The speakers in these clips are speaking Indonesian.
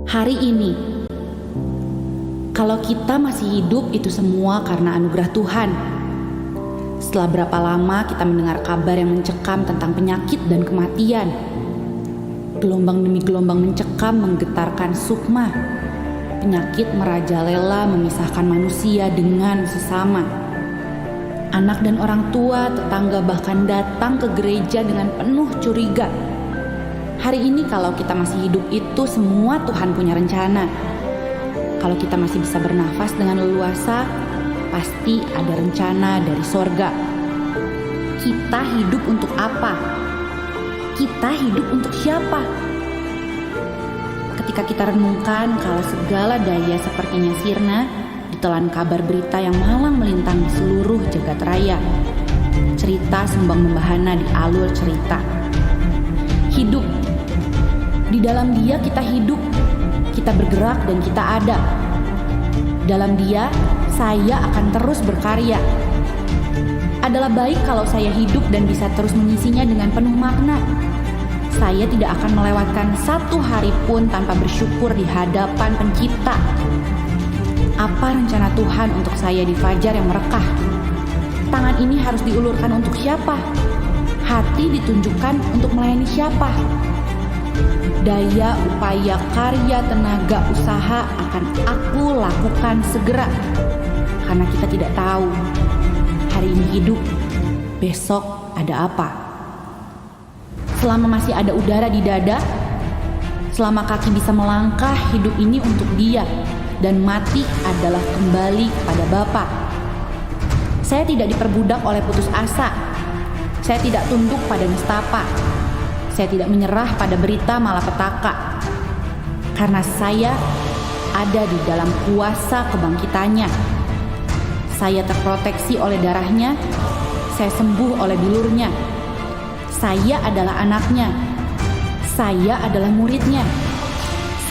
Hari ini, kalau kita masih hidup itu semua karena anugerah Tuhan. Setelah berapa lama kita mendengar kabar yang mencekam tentang penyakit dan kematian. Gelombang demi gelombang mencekam menggetarkan sukma. Penyakit merajalela memisahkan manusia dengan sesama. Anak dan orang tua, tetangga bahkan datang ke gereja dengan penuh curiga. Hari ini kalau kita masih hidup itu semua Tuhan punya rencana. Kalau kita masih bisa bernafas dengan leluasa, pasti ada rencana dari sorga. Kita hidup untuk apa? Kita hidup untuk siapa? Ketika kita renungkan kalau segala daya sepertinya sirna, ditelan kabar berita yang malang melintang di seluruh jagat raya. Cerita sembang membahana di alur cerita. Hidup. Di dalam Dia kita hidup, kita bergerak dan kita ada. Dalam Dia, saya akan terus berkarya. Adalah baik kalau saya hidup dan bisa terus mengisinya dengan penuh makna. Saya tidak akan melewatkan satu hari pun tanpa bersyukur di hadapan Pencipta. Apa rencana Tuhan untuk saya di fajar yang merekah? Tangan ini harus diulurkan untuk siapa? Hati ditunjukkan untuk melayani siapa? Daya, upaya, karya, tenaga, usaha akan aku lakukan segera. Karena kita tidak tahu hari ini hidup, besok ada apa. Selama masih ada udara di dada, selama kaki bisa melangkah, hidup ini untuk Dia. Dan mati adalah kembali kepada Bapa. Saya tidak diperbudak oleh putus asa. Saya tidak tunduk pada nestapa. Saya tidak menyerah pada berita malapetaka. Karena saya ada di dalam kuasa kebangkitannya. Saya terproteksi oleh darahnya. Saya sembuh oleh bilurnya. Saya adalah anaknya. Saya adalah muridnya.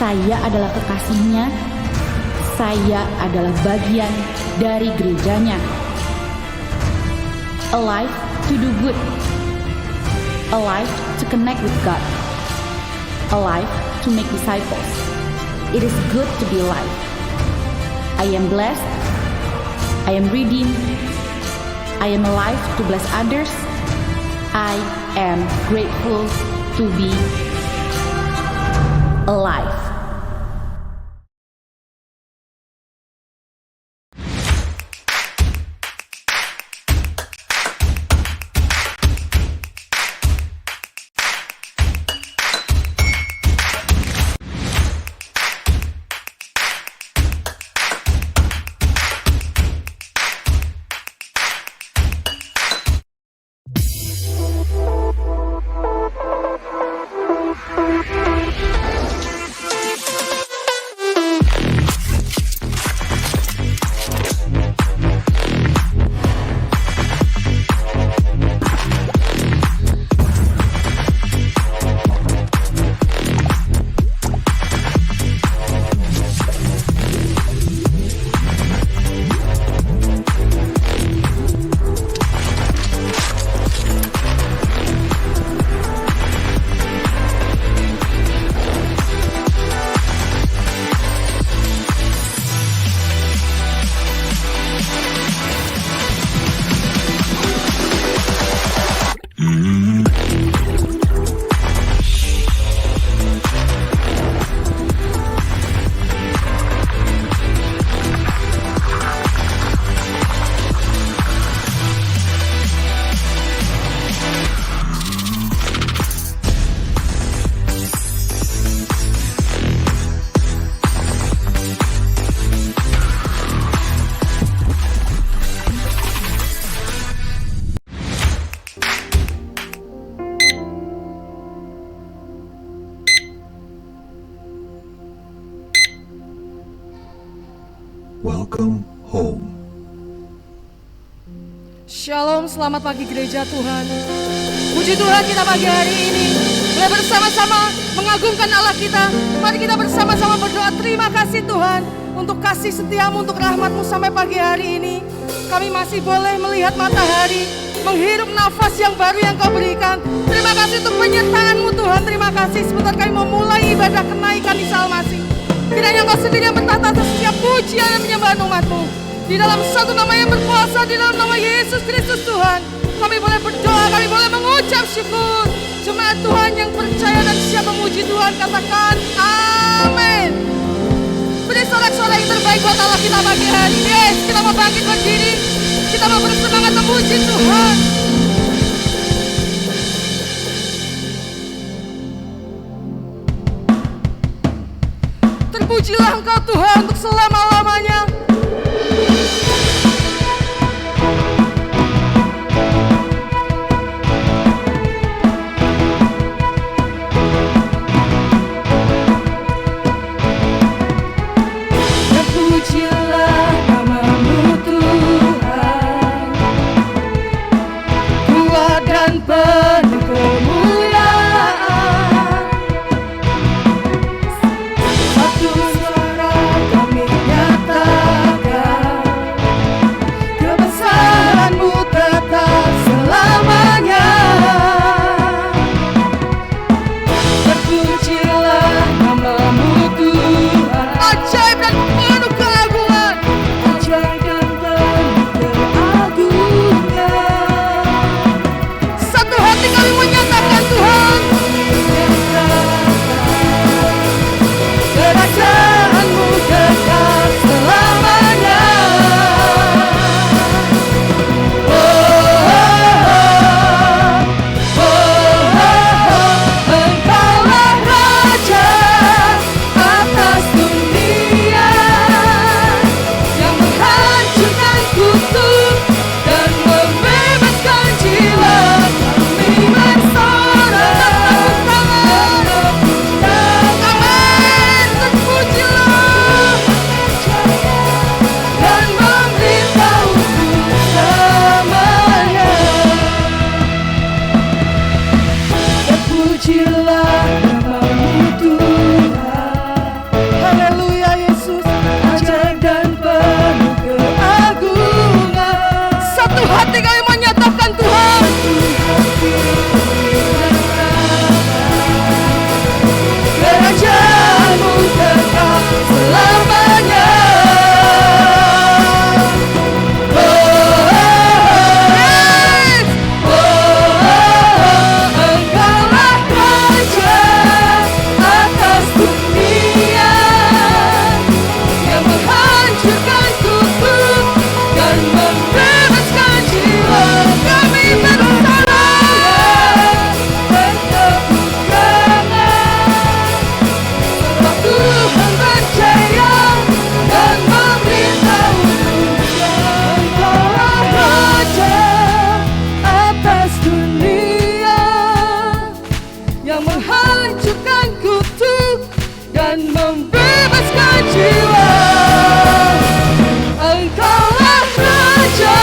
Saya adalah kekasihnya. Saya adalah bagian dari gerejanya. Alive to do good. Alive to connect with God. Alive to make disciples. It is good to be alive. I am blessed. I am redeemed. I am alive to bless others. I am grateful to be alive. Welcome home. Shalom, selamat pagi gereja Tuhan. Puji Tuhan kita pagi hari ini boleh bersama-sama mengagungkan Allah kita. Mari kita bersama-sama berdoa, terima kasih Tuhan untuk kasih setiamu, untuk rahmatmu sampai pagi hari ini. Kami masih boleh melihat matahari, menghirup nafas yang baru yang Kau berikan. Terima kasih untuk penyertaan-Mu Tuhan. Terima kasih sebentar kami mau mulai ibadah kenaikan Isa Al-Masih. Kiranya Engkau sendiri yang bertata atas setiap pujian dan penyembahan umat-Mu. Di dalam satu nama yang berkuasa, di dalam nama Yesus Kristus Tuhan, kami boleh berdoa, kami boleh mengucap syukur. Jemaat Tuhan yang percaya dan siap memuji Tuhan, katakan amin. Beri sorak-sorai yang terbaik buat Allah kita pagi hari ini. Yes, kita mau bangkit berdiri, kita mau bersemangat memuji Tuhan. Terpujilah Engkau Tuhan untuk selama-lamanya. Terpujilah nama-Mu Tuhan, kuat dan penuh kemuliaan. Satu suara kami nyatakan, kebesaran-Mu tetap selamanya. Terpujilah nama-Mu Tuhan, ajaib dan penuh keagungan, ajaib dan penuh keagungan. Satu hati kami menyatakan Tuhan, kerajaan-Mu kekal selamanya. Oh, Engkaulah Raja atas dunia, yang menghancurkan kutuk dan membebaskan jiwa. Kami bersorak, amin. Terpujilah dan memberitahu selamanya. Terpujilah nama-Mu Tuhan. Haleluya Yesus, ajaib dan penuh keagungan. Satu hati kami menyatakan Tuhan, kerajaan-Mu kekal selamanya. Engkaulah Raja atas dunia, yang menghancurkan kutuk dan membebaskan jiwa. Kami bersorak, bertepuk tangan, sebab Tuhan percaya dan memberitahu. Engkaulah Raja atas dunia, yang menghancurkan kutuk dan membebaskan jiwa. Engkaulah Raja,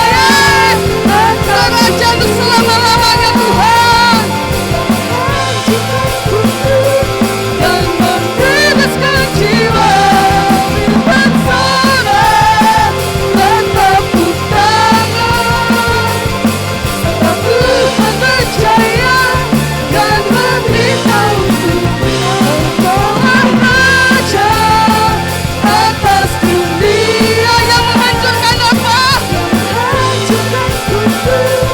Engkau Raja untuk selama-lamanya Tuhan, menghancurkan kutuk dan membebaskan jiwa. Bersorak, bertepuk tangan, sebab Tuhan percaya dan memberitahu. Engkaulah Raja atas dunia, yang menghancurkan apa? Menghancurkan kutuk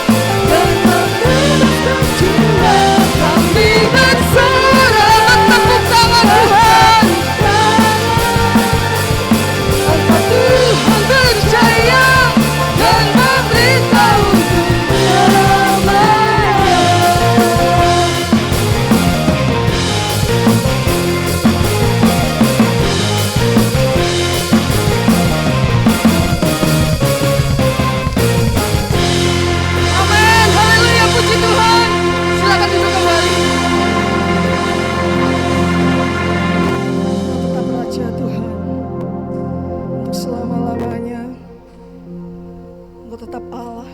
dan membebaskan jiwa. Kami bersorak, bertepuk tangan Tuhan, apa Tuhan percaya dan memberitahu selamanya. Amin, haleluya, puji Tuhan. Silakan duduk kembali. Tetap Raja Tuhan untuk selama-lamanya. Engkau tetap Allah.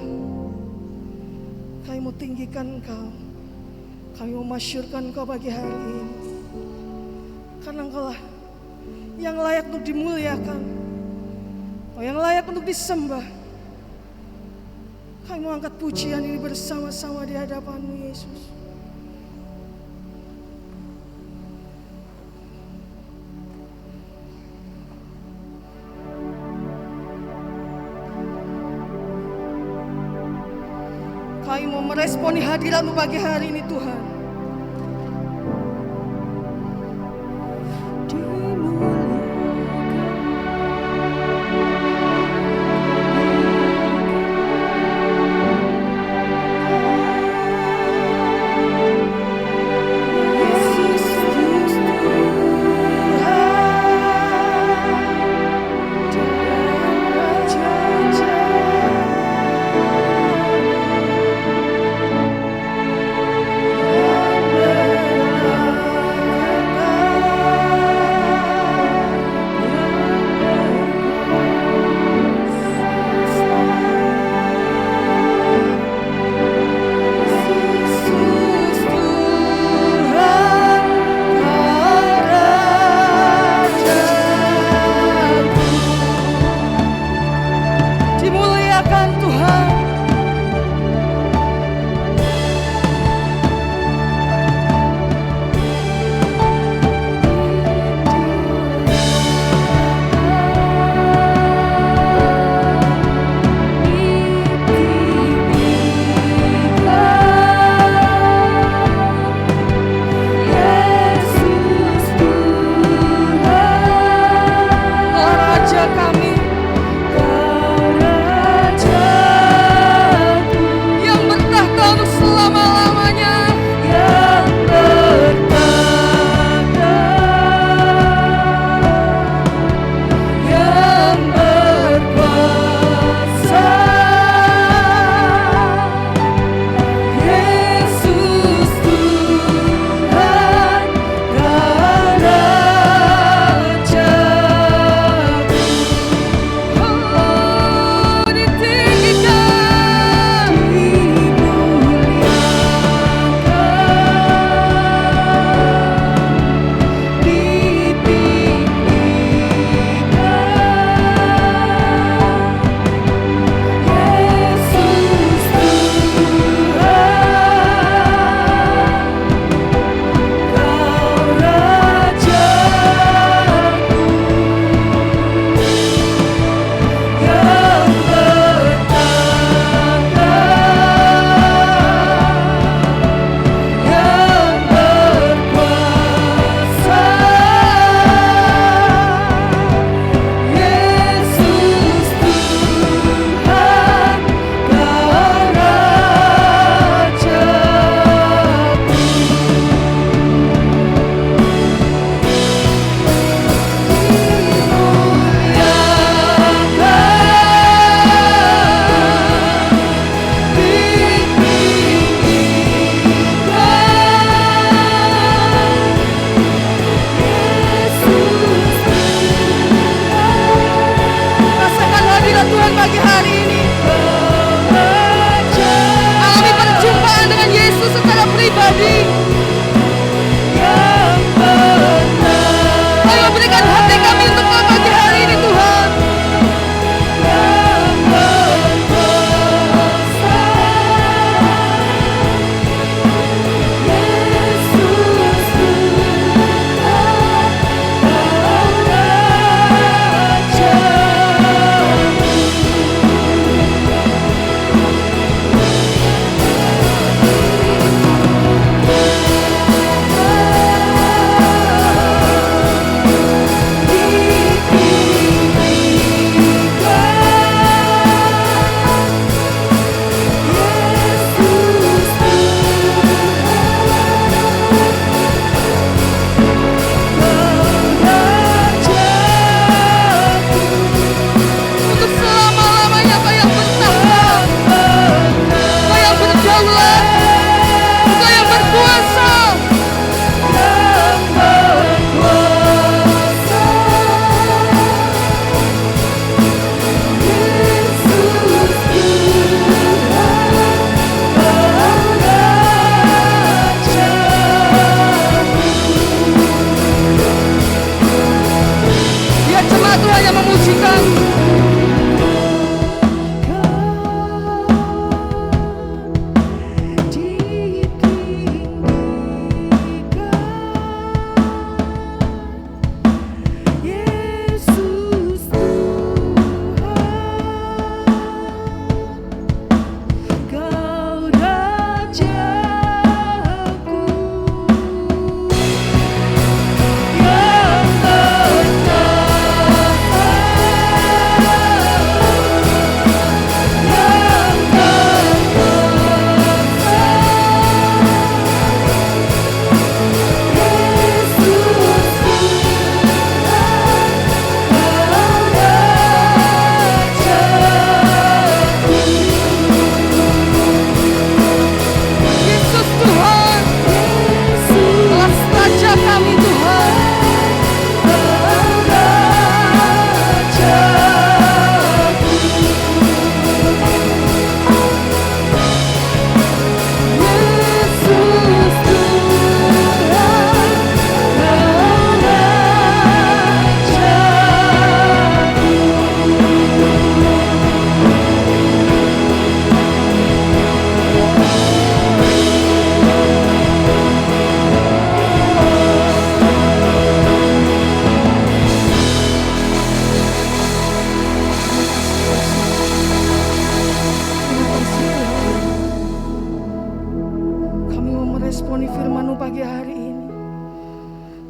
Kami mau tinggikan Engkau, kami mau masyurkan Engkau pagi hari ini, karena Engkaulah yang layak untuk dimuliakan, Engkau yang layak untuk disembah. Kami mau angkat pujian ini bersama-sama di hadapan-Mu, Yesus. Kami mau meresponi hadirat-Mu pagi hari ini, Tuhan.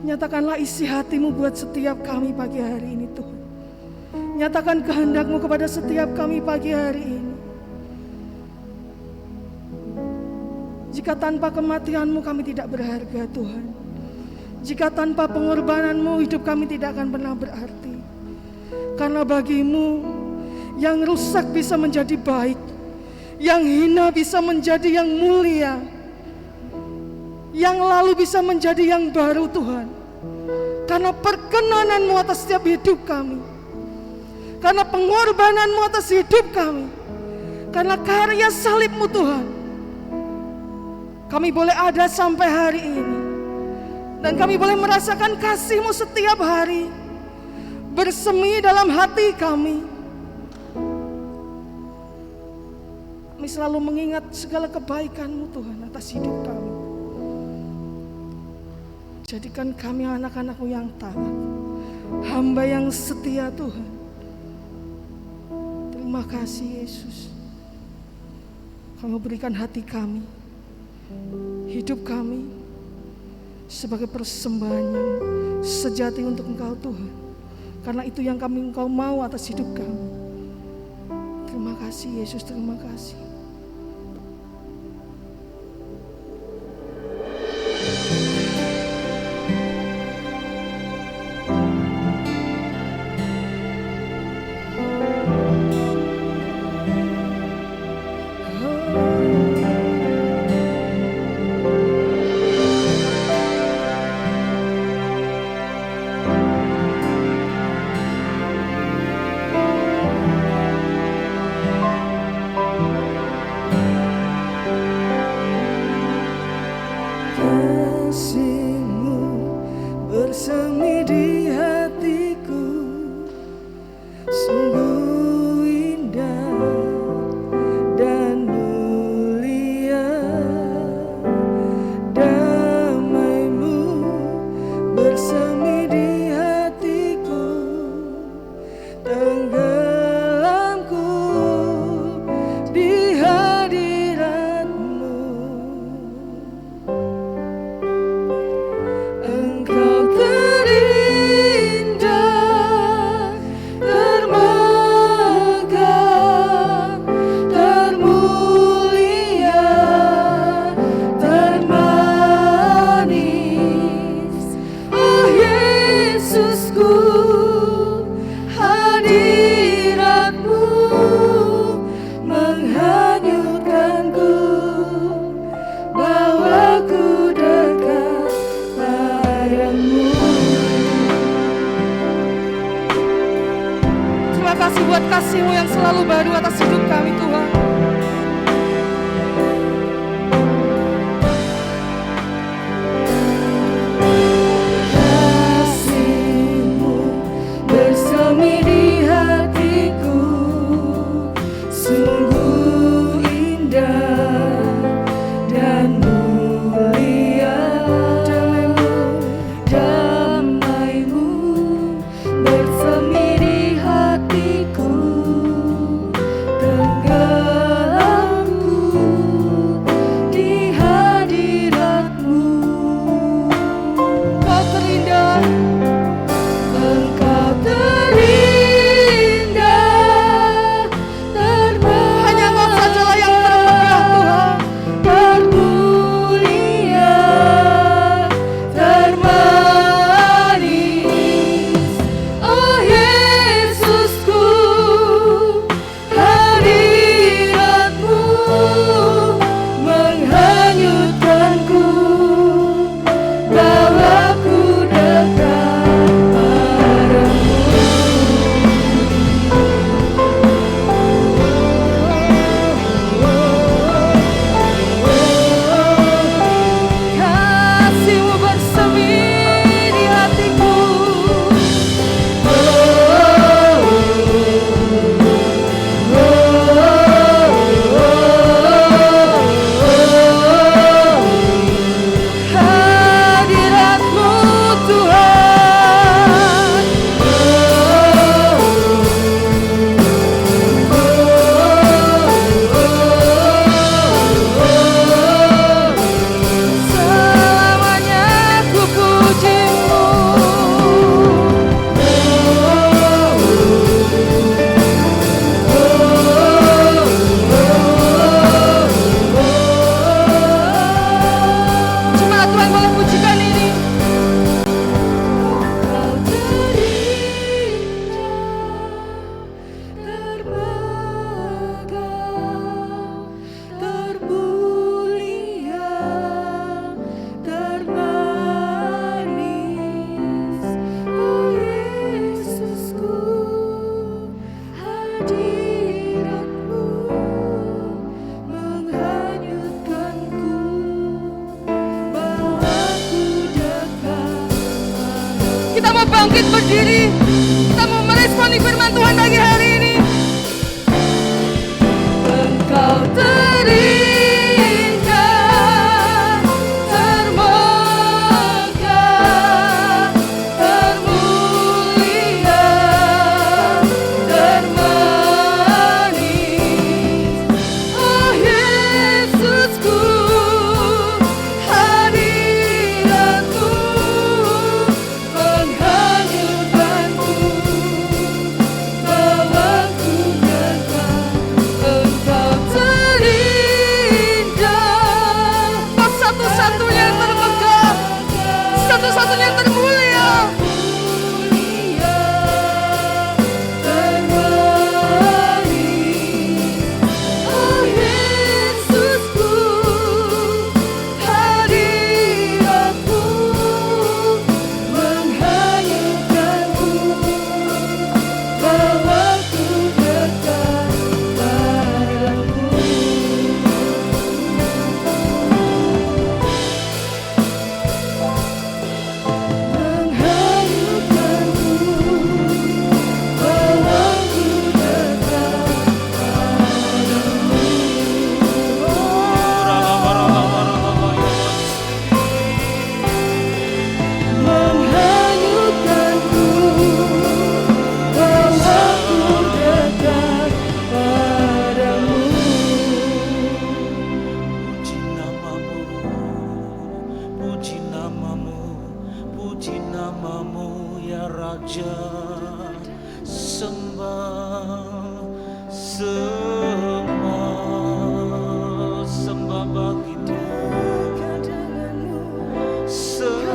Nyatakanlah isi hatimu buat setiap kami pagi hari ini Tuhan. Nyatakan kehendakmu kepada setiap kami pagi hari ini. Jika tanpa kematianmu kami tidak berharga Tuhan. Jika tanpa pengorbananmu hidup kami tidak akan pernah berarti. Karena bagimu yang rusak bisa menjadi baik, yang hina bisa menjadi yang mulia, yang lalu bisa menjadi yang baru Tuhan. Karena perkenananmu atas setiap hidup kami, karena pengorbananmu atas hidup kami, karena karya salibmu Tuhan, kami boleh ada sampai hari ini. Dan kami boleh merasakan kasih-Mu setiap hari bersemi dalam hati kami. Kami selalu mengingat segala kebaikan-Mu Tuhan atas hidup kami. Jadikan kami anak-anak-Mu yang taat, hamba yang setia Tuhan. Terima kasih Yesus. Kamu berikan hati kami, hidup kami sebagai persembahan yang sejati untuk Engkau Tuhan. Karena itu yang Engkau mau atas hidup kami. Terima kasih Yesus, terima kasih. Buat kasih-Mu yang selalu baru atas hidup kami Tuhan. Kasih-Mu bersemi di hatiku, sungguh indah dan mulia. Damai-Mu bersemi di hatiku, tenggelam Kita mau bangkit berdiri. Kita mau meresponi firman Tuhan pagi hari ini. Engkau terindah, termegah, termulia, termanis. Oh Yesusku, hadiratmu menghanyutkanku, bawaku dekat. Engkau terindah, Kau satu-satunya yang termegah, satu-satunya yang termulia, termanis. Oh Yesusku, hadiratmu menghanyutkanku, bawaku dekat padamu. Puji namamu, puji namamu, puji namamu ya Raja. Sembah, sembah, sembah bagimu. Hosana,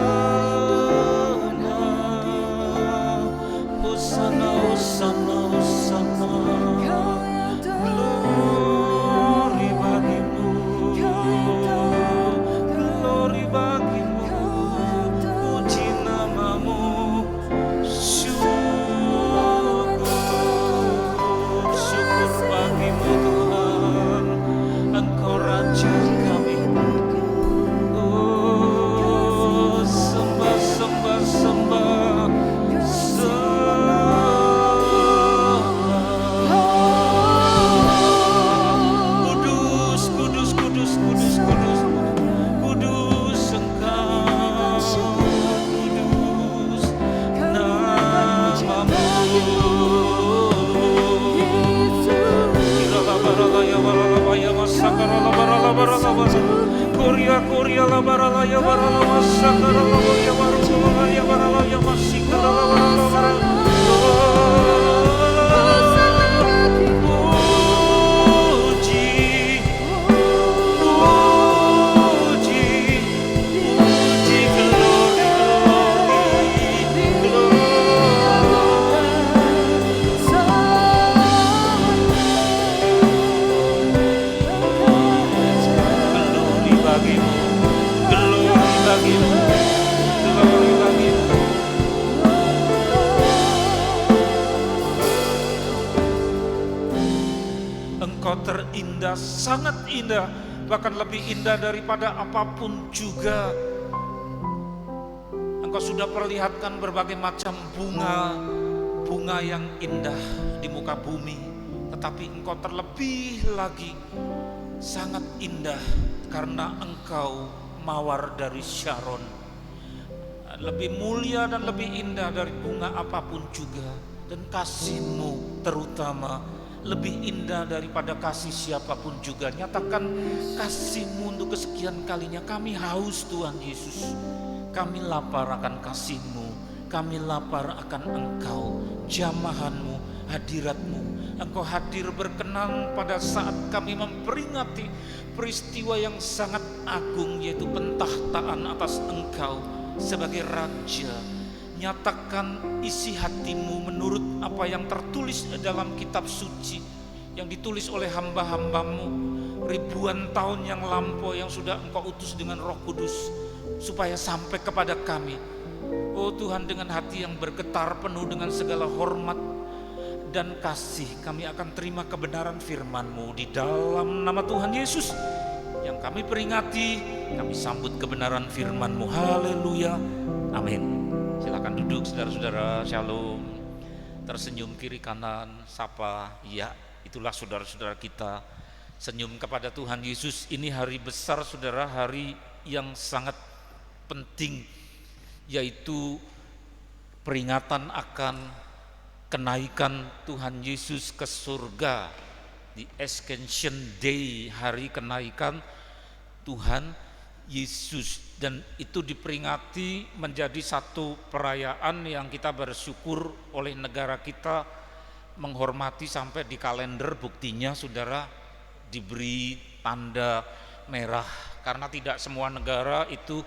hosana, hosana, hosana. Glory bagimu, glory bagimu. Puji namamu, syukur, syukur bagimu Tuhan. Engkau Raja kami. Oh, sembah, sembah, sembah, Kudus, kudus, kudus, kudus, kudus, kudus Engkau, kudus namamu. Irababaralaya baralabaya masakaralabaralabaralabara. Korea, Korea, labaralaya baralama sakaralabaya baralabaya baralaya masikaralabaralabara. Puji, puji, puji, glory, glory bagimu, glory bagimu, glory bagimu. Engkau terindah, sangat indah, bahkan lebih indah daripada apapun juga. Engkau sudah perlihatkan berbagai macam bunga yang indah di muka bumi. Tetapi Engkau terlebih lagi sangat indah karena Engkau mawar dari Sharon. Lebih mulia dan lebih indah dari bunga apapun juga. Dan kasih-Mu terutama lebih indah daripada kasih siapapun juga. Nyatakan kasih-Mu untuk kesekian kalinya. Kami haus Tuhan Yesus. Kami lapar akan kasih-Mu. Kami lapar akan Engkau, jamahan-Mu, hadirat-Mu. Engkau hadir berkenan pada saat kami memperingati peristiwa yang sangat agung, yaitu pentahtaan atas Engkau sebagai Raja. Nyatakan isi hatimu menurut apa yang tertulis dalam kitab suci yang ditulis oleh hamba-hambamu ribuan tahun yang lampau, yang sudah Engkau utus dengan Roh Kudus supaya sampai kepada kami. Oh Tuhan, dengan hati yang bergetar penuh dengan segala hormat dan kasih, kami akan terima kebenaran firman-Mu di dalam nama Tuhan Yesus yang kami peringati, kami sambut kebenaran firman-Mu. Haleluya, amin. Silakan duduk saudara-saudara, shalom. Tersenyum kiri kanan, sapa, ya itulah saudara-saudara kita. Senyum kepada Tuhan Yesus. Ini hari besar saudara, hari yang sangat penting, yaitu peringatan akan kenaikan Tuhan Yesus ke surga, di Ascension Day, hari kenaikan Tuhan Yesus. Dan itu diperingati menjadi satu perayaan yang kita bersyukur oleh negara kita menghormati sampai di kalender. Buktinya saudara diberi tanda merah, karena tidak semua negara itu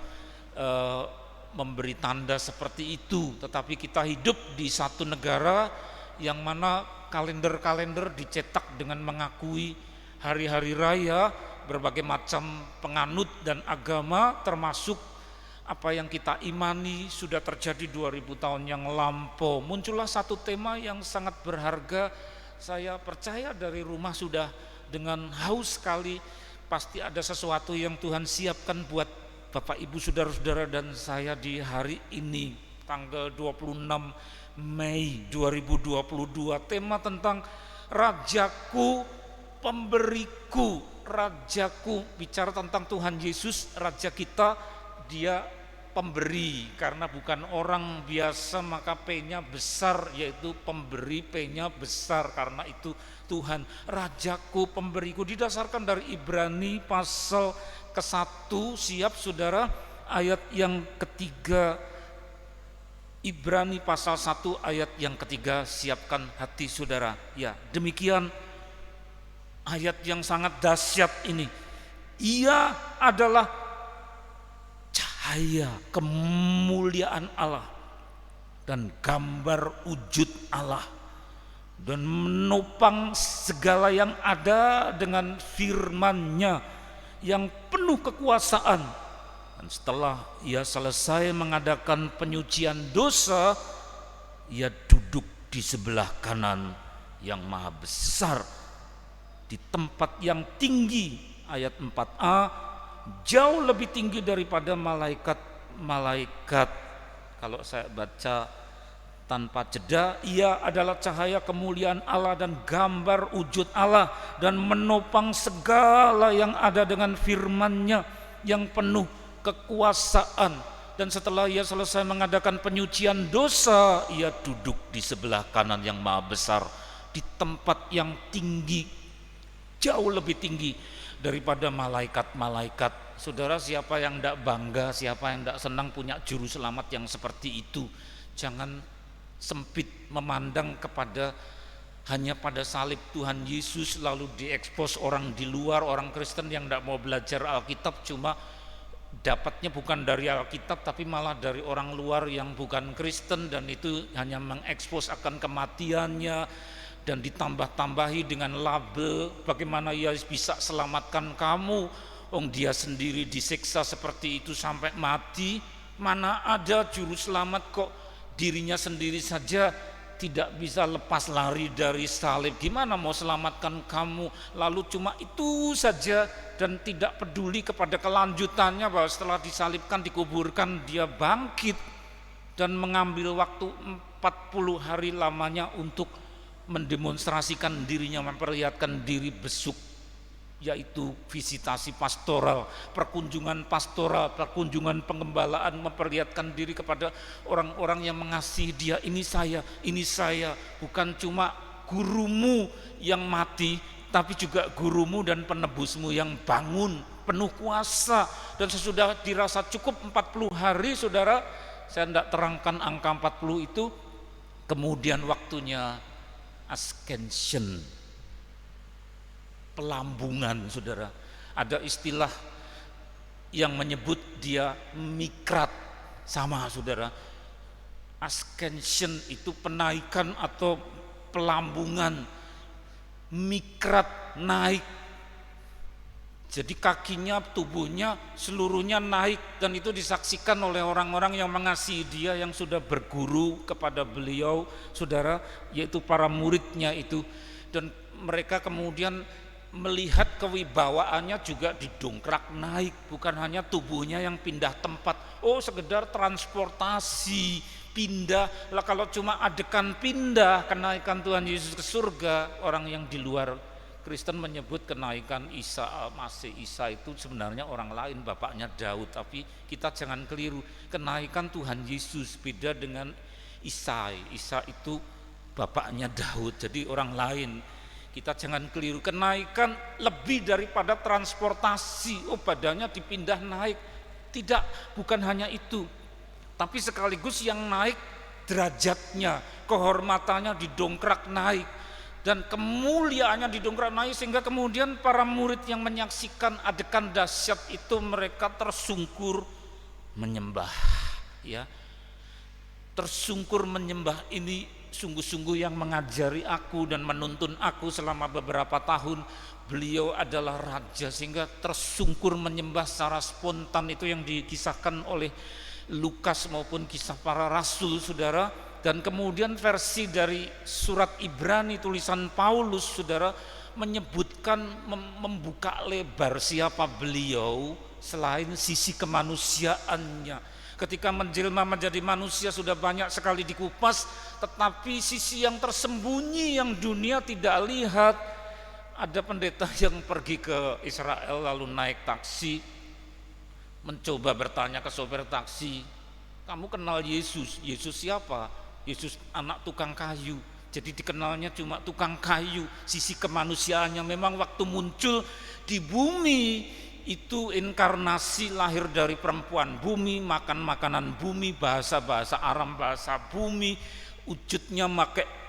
memberi tanda seperti itu. Tetapi kita hidup di satu negara yang mana kalender-kalender dicetak dengan mengakui hari-hari raya berbagai macam penganut dan agama, termasuk apa yang kita imani sudah terjadi 2000 tahun yang lampau. Muncullah satu tema yang sangat berharga. Saya percaya dari rumah sudah dengan haus sekali, pasti ada sesuatu yang Tuhan siapkan buat Bapak Ibu saudara-saudara dan saya di hari ini, tanggal 26 Mei 2022. Tema tentang Rajaku Pemberiku. Rajaku, bicara tentang Tuhan Yesus, Raja kita, Dia pemberi. Karena bukan orang biasa maka P-nya besar, yaitu pemberi, P-nya besar. Karena itu Tuhan, Rajaku Pemberiku, didasarkan dari Ibrani pasal ke-1. Siap saudara, ayat yang ketiga. Ibrani pasal 1 ayat yang ketiga, siapkan hati saudara. Ya, demikian ayat yang sangat dahsyat ini. Ia adalah cahaya kemuliaan Allah dan gambar wujud Allah, dan menopang segala yang ada dengan firman-Nya yang penuh kekuasaan. Dan setelah ia selesai mengadakan penyucian dosa, ia duduk di sebelah kanan yang maha besar di tempat yang tinggi. Ayat 4a, jauh lebih tinggi daripada malaikat-malaikat. Kalau saya baca tanpa jeda, ia adalah cahaya kemuliaan Allah dan gambar wujud Allah, dan menopang segala yang ada dengan firman-Nya yang penuh kekuasaan. Dan setelah ia selesai mengadakan penyucian dosa, ia duduk di sebelah kanan yang maha besar di tempat yang tinggi, jauh lebih tinggi daripada malaikat-malaikat. Saudara, siapa yang tidak bangga, siapa yang tidak senang punya juru selamat yang seperti itu? Jangan sempit memandang kepada hanya pada salib Tuhan Yesus lalu diekspos orang di luar, orang Kristen yang tidak mau belajar Alkitab, cuma dapatnya bukan dari Alkitab tapi malah dari orang luar yang bukan Kristen, dan itu hanya mengekspos akan kematiannya dan ditambah-tambahi dengan label bagaimana ia bisa selamatkan kamu. Dia sendiri disiksa seperti itu sampai mati. Mana ada juru selamat kok dirinya sendiri saja tidak bisa lepas lari dari salib. Gimana mau selamatkan kamu? Lalu cuma itu saja dan tidak peduli kepada kelanjutannya, bahwa setelah disalibkan, dikuburkan, dia bangkit dan mengambil waktu 40 hari lamanya untuk mendemonstrasikan dirinya, memperlihatkan diri besuk, yaitu visitasi pastoral, perkunjungan pastoral, perkunjungan pengembalaan, memperlihatkan diri kepada orang-orang yang mengasihi dia. Ini saya, bukan cuma gurumu yang mati, tapi juga gurumu dan penebusmu yang bangun, penuh kuasa. Dan sesudah dirasa cukup 40 hari, saudara, saya tidak terangkan angka 40 itu, kemudian waktunya Ascension, pelambungan, saudara. Ada istilah yang menyebut dia mikrat, sama saudara. Ascension itu penaikan atau pelambungan, mikrat naik. Jadi kakinya, tubuhnya, seluruhnya naik, dan itu disaksikan oleh orang-orang yang mengasihi dia, yang sudah berguru kepada beliau, saudara, yaitu para muridnya itu. Dan mereka kemudian melihat kewibawaannya juga didongkrak naik, bukan hanya tubuhnya yang pindah tempat. Oh, sekedar transportasi pindah lah. Kalau cuma adegan pindah kenaikan Tuhan Yesus ke surga, orang yang di luar Kristen menyebut kenaikan Isa, Masih Isa itu sebenarnya orang lain, bapaknya Daud. Tapi kita jangan keliru, kenaikan Tuhan Yesus beda dengan Isa. Isa itu bapaknya Daud, jadi orang lain. Kita jangan keliru, kenaikan lebih daripada transportasi. Oh, badannya dipindah naik. Tidak, bukan hanya itu. Tapi sekaligus yang naik derajatnya, kehormatannya didongkrak naik, dan kemuliaannya didongkrak naik, sehingga kemudian para murid yang menyaksikan adegan dahsyat itu mereka tersungkur menyembah, ya. Tersungkur menyembah ini sungguh-sungguh yang mengajari aku dan menuntun aku selama beberapa tahun. Beliau adalah raja, sehingga tersungkur menyembah secara spontan. Itu yang dikisahkan oleh Lukas maupun kisah para rasul, saudara. Dan kemudian versi dari surat Ibrani tulisan Paulus, saudara, menyebutkan membuka lebar siapa beliau selain sisi kemanusiaannya. Ketika menjelma menjadi manusia sudah banyak sekali dikupas, tetapi sisi yang tersembunyi yang dunia tidak lihat. Ada pendeta yang pergi ke Israel lalu naik taksi, mencoba bertanya ke sopir taksi, kamu kenal Yesus? Yesus siapa? Yesus anak tukang kayu. Jadi dikenalnya cuma tukang kayu. Sisi kemanusiaannya memang waktu muncul di bumi itu inkarnasi, lahir dari perempuan bumi, makan makanan bumi, bahasa Aram bahasa bumi, wujudnya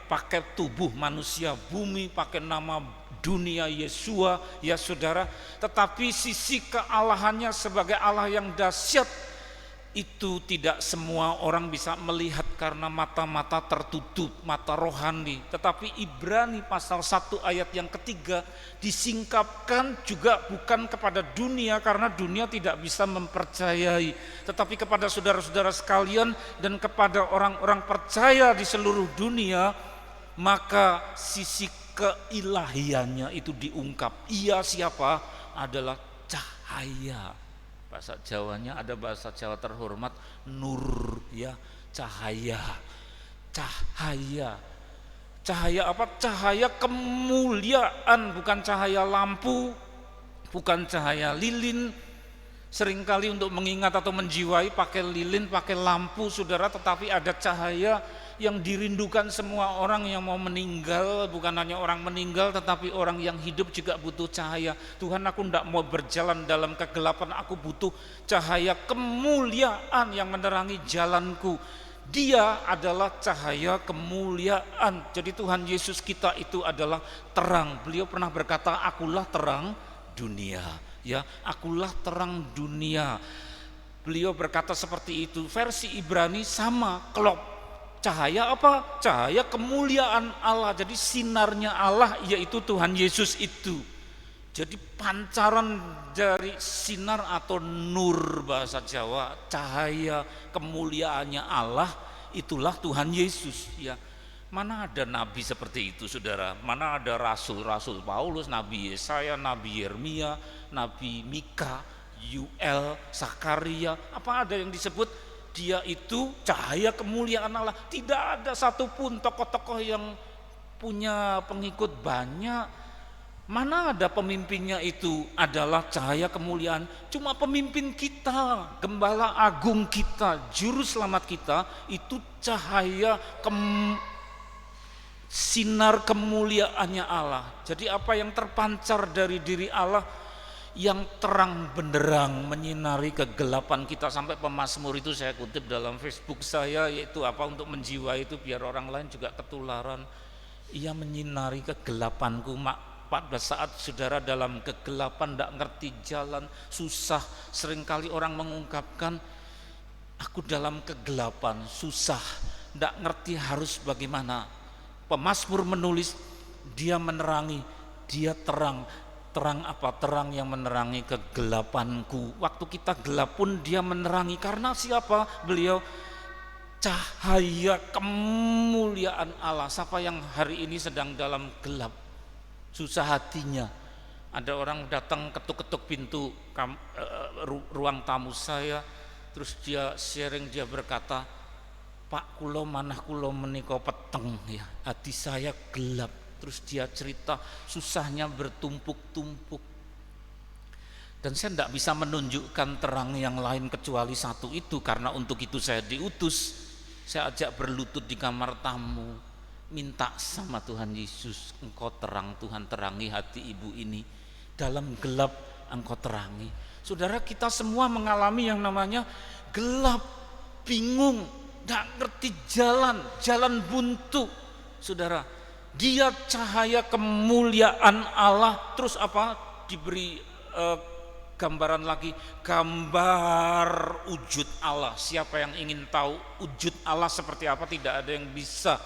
pakai tubuh manusia bumi, pakai nama dunia Yesua, ya saudara. Tetapi sisi kealahannya sebagai Allah yang dahsyat itu tidak semua orang bisa melihat karena mata-mata tertutup, mata rohani. Tetapi Ibrani pasal 1 ayat yang ketiga disingkapkan juga bukan kepada dunia, karena dunia tidak bisa mempercayai, tetapi kepada saudara-saudara sekalian dan kepada orang-orang percaya di seluruh dunia. Maka sisi keilahiannya itu diungkap. Ia siapa? Adalah cahaya. Bahasa Jawanya ada bahasa Jawa terhormat, nur, ya, cahaya. Cahaya. Cahaya apa? Cahaya kemuliaan, bukan cahaya lampu, bukan cahaya lilin. Seringkali untuk mengingat atau menjiwai pakai lilin, pakai lampu, saudara, tetapi ada cahaya yang dirindukan semua orang yang mau meninggal. Bukan hanya orang meninggal, tetapi orang yang hidup juga butuh cahaya. Tuhan, aku tidak mau berjalan dalam kegelapan, aku butuh cahaya kemuliaan yang menerangi jalanku. Dia adalah cahaya kemuliaan. Jadi Tuhan Yesus kita itu adalah terang. Beliau pernah berkata, akulah terang dunia, ya, akulah terang dunia. Beliau berkata seperti itu. Versi Ibrani sama, klop. Cahaya apa? Cahaya kemuliaan Allah. Jadi sinarnya Allah yaitu Tuhan Yesus itu. Jadi pancaran dari sinar atau nur bahasa Jawa, cahaya kemuliaannya Allah, itulah Tuhan Yesus, ya. Mana ada nabi seperti itu, saudara? Mana ada rasul-rasul Paulus, Nabi Yesaya, Nabi Yeremia, Nabi Mika, Yuel, Zakaria? Apa ada yang disebut dia itu cahaya kemuliaan Allah? Tidak ada satupun tokoh-tokoh yang punya pengikut banyak. Mana ada pemimpinnya itu adalah cahaya kemuliaan? Cuma pemimpin kita, gembala agung kita, juru selamat kita itu cahaya sinar kemuliaannya Allah. Jadi apa yang terpancar dari diri Allah yang terang benderang menyinari kegelapan kita. Sampai pemazmur itu saya kutip dalam Facebook saya, yaitu apa, untuk menjiwai itu biar orang lain juga ketularan. Ia menyinari kegelapanku. Pada saat saudara dalam kegelapan, tidak ngerti jalan, susah. Seringkali orang mengungkapkan, aku dalam kegelapan, susah, tidak ngerti harus bagaimana. Pemazmur menulis, dia menerangi, dia terang. Terang apa? Terang yang menerangi kegelapanku. Waktu kita gelap pun dia menerangi. Karena siapa? Beliau cahaya kemuliaan Allah. Siapa yang hari ini sedang dalam gelap, susah hatinya, Ada orang datang ketuk-ketuk pintu ruang tamu saya, terus dia sharing, dia berkata, Pak kulo manah kulo menika peteng ya, hati saya gelap. Terus dia cerita susahnya bertumpuk-tumpuk. Dan saya tidak bisa menunjukkan terang yang lain kecuali satu itu, karena untuk itu saya diutus. Saya ajak berlutut di kamar tamu, minta sama Tuhan Yesus, Engkau terang Tuhan, terangi hati ibu ini. Dalam gelap Engkau terangi. Saudara, kita semua mengalami yang namanya gelap, bingung, tidak ngerti jalan buntu. Saudara, dia cahaya kemuliaan Allah. Terus apa? Diberi gambaran lagi, gambar wujud Allah. Siapa yang ingin tahu wujud Allah seperti apa? Tidak ada yang bisa.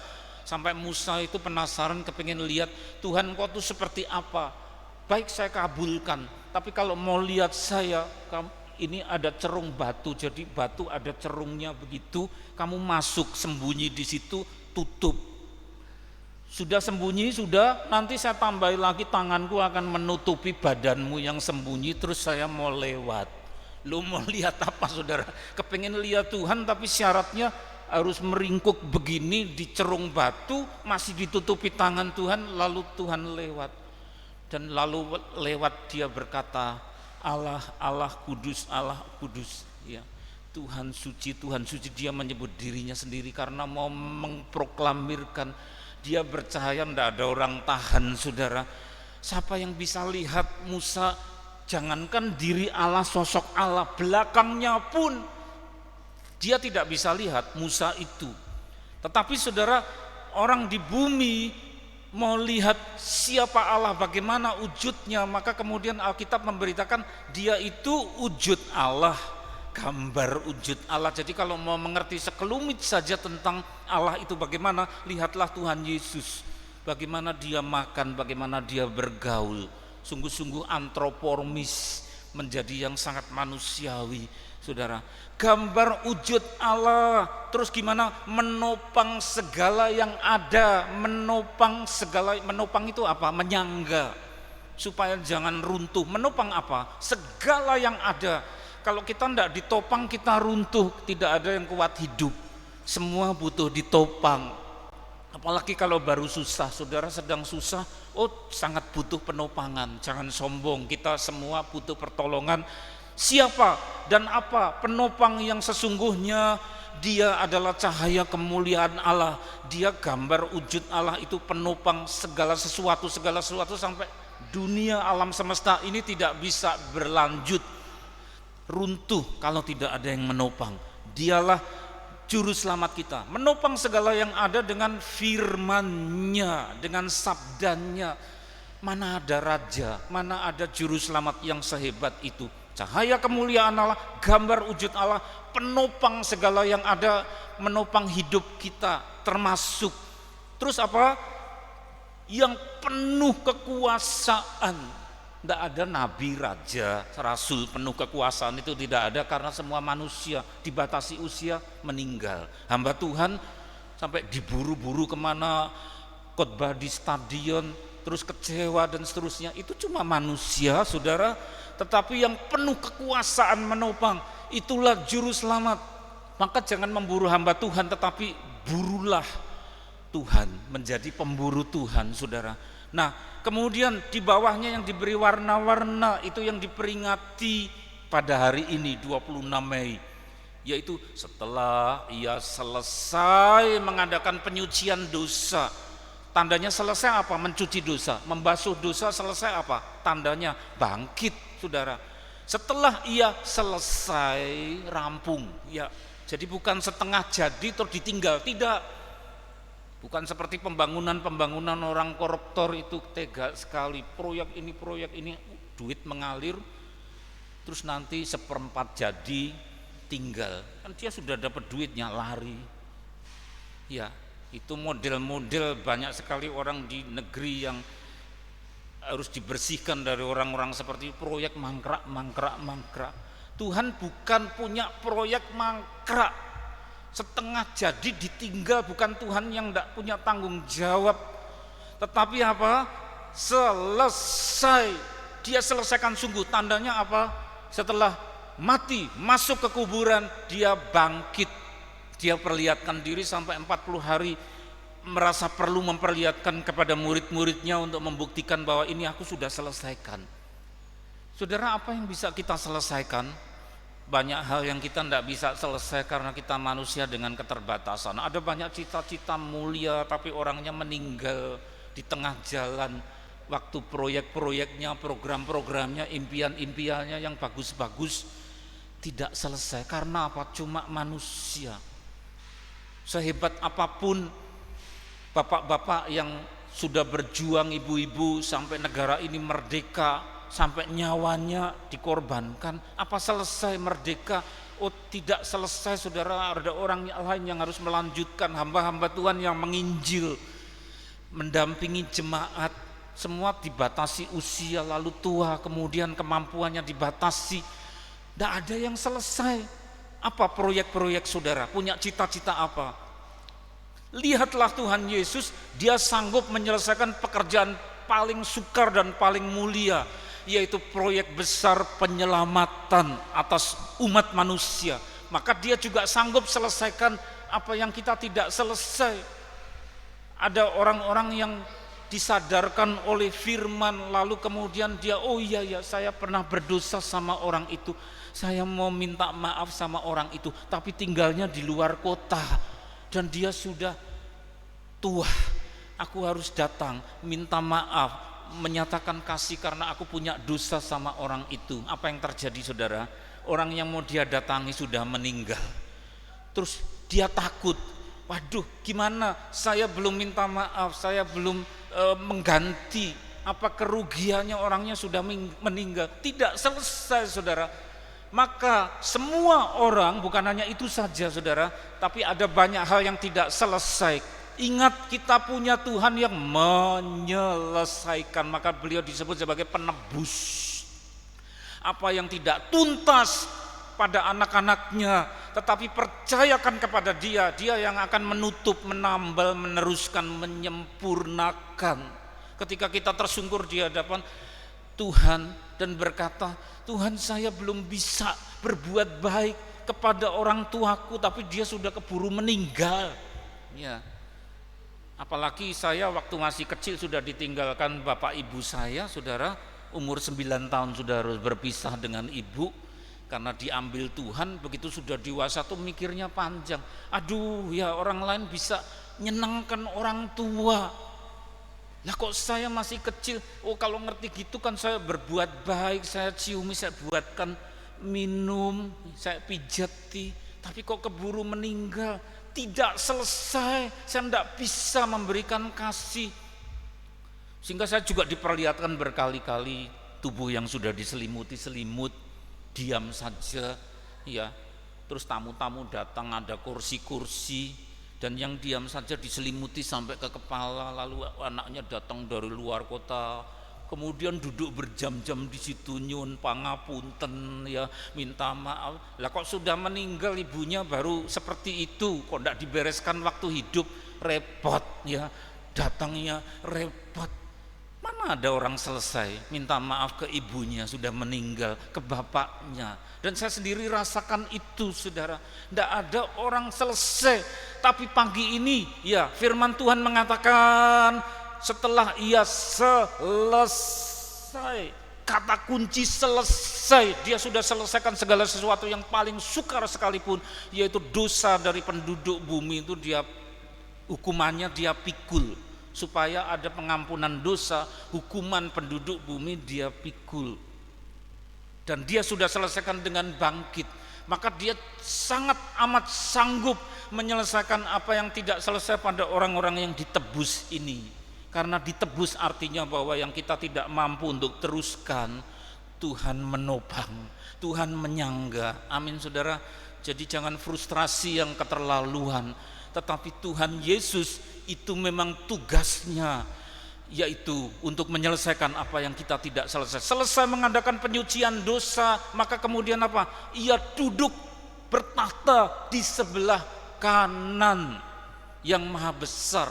Sampai Musa itu penasaran, kepingin lihat Tuhan Engkau tuh seperti apa. Baik, saya kabulkan, tapi kalau mau lihat saya, ini ada cerung batu, jadi batu ada cerungnya begitu, kamu masuk sembunyi di situ, tutup. Sudah sembunyi, sudah, nanti saya tambahin lagi, tanganku akan menutupi badanmu yang sembunyi, terus saya mau lewat. Lu mau lihat apa saudara? Kepingin lihat Tuhan tapi syaratnya harus meringkuk begini di cerung batu, masih ditutupi tangan Tuhan, lalu Tuhan lewat. Dan lalu lewat dia berkata, Allah, Allah kudus, Allah kudus. Ya, Tuhan suci, Tuhan suci. Dia menyebut dirinya sendiri karena mau mengproklamirkan dia bercahaya, tidak ada orang tahan saudara. Siapa yang bisa lihat Musa, jangankan diri Allah, sosok Allah, belakangnya pun dia tidak bisa lihat Musa itu. Tetapi saudara, orang di bumi mau lihat siapa Allah, bagaimana wujudnya, maka kemudian Alkitab memberitakan dia itu wujud Allah, gambar wujud Allah. Jadi kalau mau mengerti sekelumit saja tentang Allah itu bagaimana, lihatlah Tuhan Yesus, bagaimana dia makan, bagaimana dia bergaul, sungguh-sungguh antropormis, menjadi yang sangat manusiawi saudara. Gambar wujud Allah. Terus gimana? Menopang segala yang ada, menopang segala, menopang itu apa? Menyangga supaya jangan runtuh. Menopang apa? Segala yang ada. Kalau kita tidak ditopang, kita runtuh, tidak ada yang kuat hidup. Semua butuh ditopang. Apalagi kalau baru susah, saudara sedang susah, oh sangat butuh penopangan. Jangan sombong, kita semua butuh pertolongan. Siapa dan apa penopang yang sesungguhnya? Dia adalah cahaya kemuliaan Allah. Dia gambar wujud Allah, itu penopang segala sesuatu sampai dunia alam semesta ini tidak bisa berlanjut, runtuh kalau tidak ada yang menopang. Dialah juru selamat kita, menopang segala yang ada dengan firman-Nya, dengan sabdanya. Mana ada raja, mana ada juru selamat yang sehebat itu? Cahaya kemuliaan Allah, gambar wujud Allah, penopang segala yang ada, menopang hidup kita termasuk. Terus apa? Yang penuh kekuasaan. Tidak ada nabi, raja, rasul penuh kekuasaan, itu tidak ada, karena semua manusia dibatasi usia, meninggal. Hamba Tuhan sampai diburu-buru kemana, khotbah di stadion, terus kecewa dan seterusnya. Itu cuma manusia saudara. Tetapi yang penuh kekuasaan menopang, itulah juru selamat. Maka jangan memburu hamba Tuhan, tetapi burulah Tuhan, menjadi pemburu Tuhan saudara. Nah kemudian di bawahnya yang diberi warna-warna, itu yang diperingati pada hari ini 26 Mei, yaitu setelah ia selesai mengadakan penyucian dosa. Tandanya selesai apa? Mencuci dosa, membasuh dosa. Selesai apa? Tandanya bangkit saudara. Setelah ia selesai, rampung ya. Jadi bukan setengah jadi terus ditinggal, tidak. Bukan seperti pembangunan orang koruptor itu tega sekali, proyek ini duit mengalir, terus nanti seperempat jadi tinggal, kan dia sudah dapat duitnya lari. Ya, itu model-model banyak sekali orang di negeri yang harus dibersihkan dari orang-orang seperti proyek mangkrak. Tuhan bukan punya proyek mangkrak setengah jadi ditinggal, bukan Tuhan yang tidak punya tanggung jawab. Tetapi apa? Selesai dia selesaikan sungguh. Tandanya apa? Setelah mati, masuk ke kuburan, dia bangkit. Dia perlihatkan diri sampai 40 hari, merasa perlu memperlihatkan kepada murid-muridnya untuk membuktikan bahwa ini aku sudah selesaikan. Saudara, apa yang bisa kita selesaikan? Banyak hal yang kita tidak bisa selesai karena kita manusia dengan keterbatasan. Ada banyak cita-cita mulia tapi orangnya meninggal di tengah jalan. Waktu proyek-proyeknya, program-programnya, impian-impiannya yang bagus-bagus tidak selesai. Karena apa? Cuma manusia. Sehebat apapun bapak-bapak yang sudah berjuang, ibu-ibu, sampai negara ini merdeka, sampai nyawanya dikorbankan, apa selesai merdeka? Oh, tidak selesai, saudara. Ada orang lain yang harus melanjutkan, hamba-hamba Tuhan yang menginjil, mendampingi jemaat. Semua dibatasi usia, lalu tua, kemudian kemampuannya dibatasi. Tidak ada yang selesai. Apa proyek-proyek saudara? Punya cita-cita apa? Lihatlah Tuhan Yesus, dia sanggup menyelesaikan pekerjaan paling sukar dan paling mulia, yaitu proyek besar penyelamatan atas umat manusia. Maka dia juga sanggup selesaikan apa yang kita tidak selesai. Ada orang-orang yang disadarkan oleh firman, lalu kemudian dia, oh iya ya, saya pernah berdosa sama orang itu, saya mau minta maaf sama orang itu, tapi tinggalnya di luar kota dan dia sudah tua. Aku harus datang minta maaf, menyatakan kasih karena aku punya dosa sama orang itu. Apa yang terjadi, saudara? Orang yang mau dia datangi sudah meninggal. Terus dia takut, waduh, gimana, saya belum minta maaf, saya belum mengganti, apa kerugiannya, orangnya sudah meninggal. Tidak selesai, saudara. Maka semua orang, bukan hanya itu saja, saudara, tapi ada banyak hal yang tidak selesai. Ingat, kita punya Tuhan yang menyelesaikan, maka beliau disebut sebagai penebus. Apa yang tidak tuntas pada anak-anaknya, tetapi percayakan kepada dia, dia yang akan menutup, menambal, meneruskan, menyempurnakan. Ketika kita tersungkur di hadapan Tuhan dan berkata, Tuhan, saya belum bisa berbuat baik kepada orang tuaku, tapi dia sudah keburu meninggal. Ya. Apalagi saya waktu masih kecil sudah ditinggalkan bapak ibu saya, saudara. Umur 9 tahun sudah harus berpisah dengan ibu karena diambil Tuhan. Begitu sudah dewasa tuh mikirnya panjang. Aduh ya, orang lain bisa nyenangkan orang tua, lah kok saya masih kecil. Oh, kalau ngerti gitu kan saya berbuat baik, saya ciumi, saya buatkan minum, saya pijati, tapi kok keburu meninggal. Tidak selesai, saya tidak bisa memberikan kasih. Sehingga saya juga diperlihatkan berkali-kali tubuh yang sudah diselimuti selimut, diam saja, ya. Terus tamu-tamu datang, ada kursi-kursi, dan yang diam saja diselimuti sampai ke kepala. Lalu anaknya datang dari luar kota, kemudian duduk berjam-jam di situ, nyun pangapunten, ya, minta maaf. Lah kok sudah meninggal ibunya baru seperti itu, kok tidak dibereskan waktu hidup, repot, ya, datangnya repot. Mana ada orang selesai minta maaf ke ibunya sudah meninggal, ke bapaknya. Dan saya sendiri rasakan itu, saudara. Tidak ada orang selesai. Tapi pagi ini, ya, firman Tuhan mengatakan setelah ia selesai, kata kunci selesai, dia sudah selesaikan segala sesuatu yang paling sukar sekalipun, yaitu dosa dari penduduk bumi itu dia, hukumannya dia pikul. Supaya ada pengampunan dosa, hukuman penduduk bumi dia pikul. Dan dia sudah selesaikan dengan bangkit. Maka dia sangat amat sanggup menyelesaikan apa yang tidak selesai pada orang-orang yang ditebus ini. Karena ditebus artinya bahwa yang kita tidak mampu untuk teruskan, Tuhan menopang, Tuhan menyangga. Amin, saudara. Jadi jangan frustrasi yang keterlaluan, tetapi Tuhan Yesus itu memang tugasnya, yaitu untuk menyelesaikan apa yang kita tidak selesai. Selesai mengadakan penyucian dosa, maka kemudian apa? Ia duduk bertahta di sebelah kanan yang maha besar.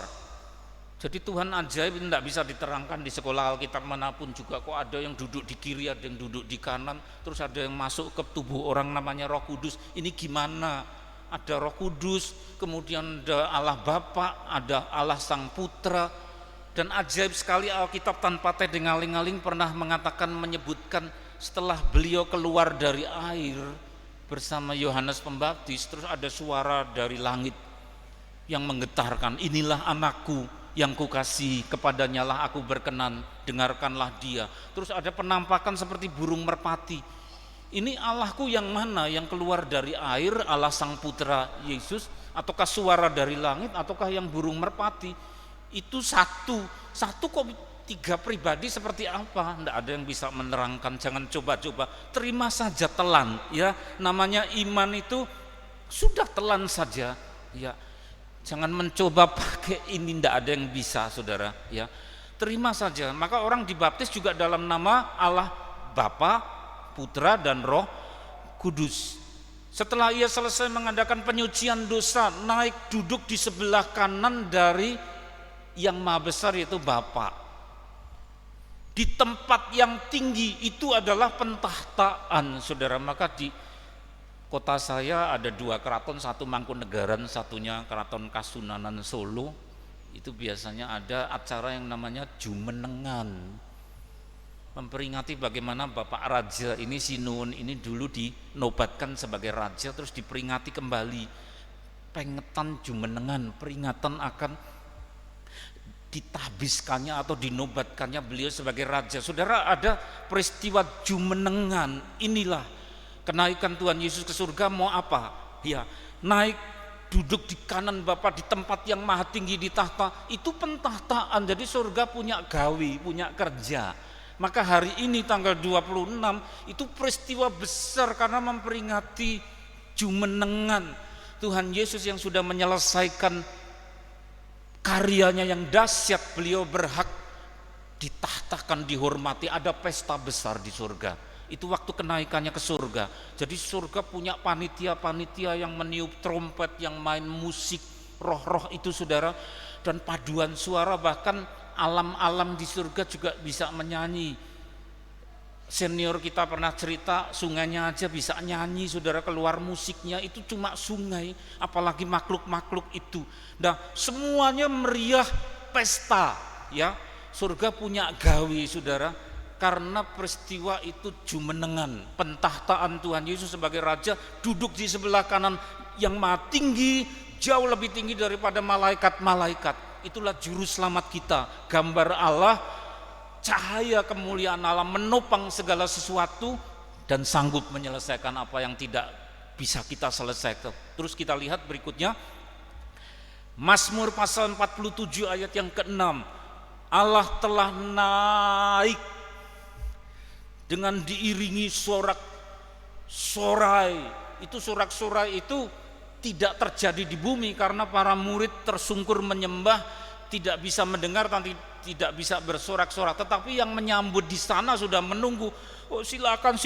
Jadi Tuhan ajaib, tidak bisa diterangkan di sekolah Alkitab manapun juga. Kok ada yang duduk di kiri, ada yang duduk di kanan, terus ada yang masuk ke tubuh orang namanya Roh Kudus. Ini gimana? Ada Roh Kudus, kemudian ada Allah Bapa, ada Allah Sang Putra. Dan ajaib sekali Alkitab tanpa tedeng-aling-aling pernah mengatakan, menyebutkan setelah beliau keluar dari air bersama Yohanes Pembaptis, terus ada suara dari langit yang menggetarkan, inilah anakku yang kukasihi, kepadanya lah aku berkenan, dengarkanlah dia. Terus ada penampakan seperti burung merpati. Ini Allahku yang mana, yang keluar dari air, Allah Sang Putra Yesus, ataukah suara dari langit, ataukah yang burung merpati? Itu satu kok tiga pribadi seperti apa? Tidak ada yang bisa menerangkan. Jangan coba-coba, terima saja, telan ya. Namanya iman itu sudah telan saja ya. Jangan mencoba pakai ini, tidak ada yang bisa saudara ya. Terima saja. Maka orang dibaptis juga dalam nama Allah Bapa, Putra dan Roh Kudus. Setelah ia selesai mengadakan penyucian dosa, naik duduk di sebelah kanan dari yang maha besar, yaitu Bapa. Di tempat yang tinggi itu adalah pentahtaan saudara. Maka di kota saya ada dua keraton, satu Mangkunegaran, satunya Keraton Kasunanan Solo. Itu biasanya ada acara yang namanya Jumenengan, memperingati bagaimana Bapak Raja ini, Sinuwun ini dulu dinobatkan sebagai raja, terus diperingati kembali. Pengetan Jumenengan, peringatan akan ditabiskannya atau dinobatkannya beliau sebagai raja. Saudara, ada peristiwa Jumenengan. Inilah kenaikan Tuhan Yesus ke surga. Mau apa? Ya, naik duduk di kanan Bapa di tempat yang maha tinggi di tahta. Itu pentahtaan. Jadi surga punya gawe, punya kerja. Maka hari ini tanggal 26 itu peristiwa besar karena memperingati Jumenengan. Tuhan Yesus yang sudah menyelesaikan karyanya yang dahsyat, beliau berhak ditahtakan, dihormati, ada pesta besar di surga. Itu waktu kenaikannya ke surga. Jadi surga punya panitia-panitia yang meniup trompet, yang main musik, roh-roh itu saudara, dan paduan suara, bahkan alam-alam di surga juga bisa menyanyi. Senior kita pernah cerita, sungainya aja bisa nyanyi saudara, keluar musiknya itu cuma sungai, apalagi makhluk-makhluk itu. Nah, semuanya meriah pesta ya. Surga punya gawe saudara, karena peristiwa itu Jumenengan, pentahtaan Tuhan Yesus sebagai raja, duduk di sebelah kanan yang maha tinggi, jauh lebih tinggi daripada malaikat-malaikat. Itulah juru selamat kita, gambar Allah, cahaya kemuliaan Allah, menopang segala sesuatu dan sanggup menyelesaikan apa yang tidak bisa kita selesaikan. Terus kita lihat berikutnya, Mazmur pasal 47 ayat yang ke-6. Allah telah naik dengan diiringi sorak-sorai. Itu sorak-sorai itu tidak terjadi di bumi karena para murid tersungkur menyembah, tidak bisa mendengar, tidak bisa bersorak-sorak. Tetapi yang menyambut di sana sudah menunggu. Oh, silakan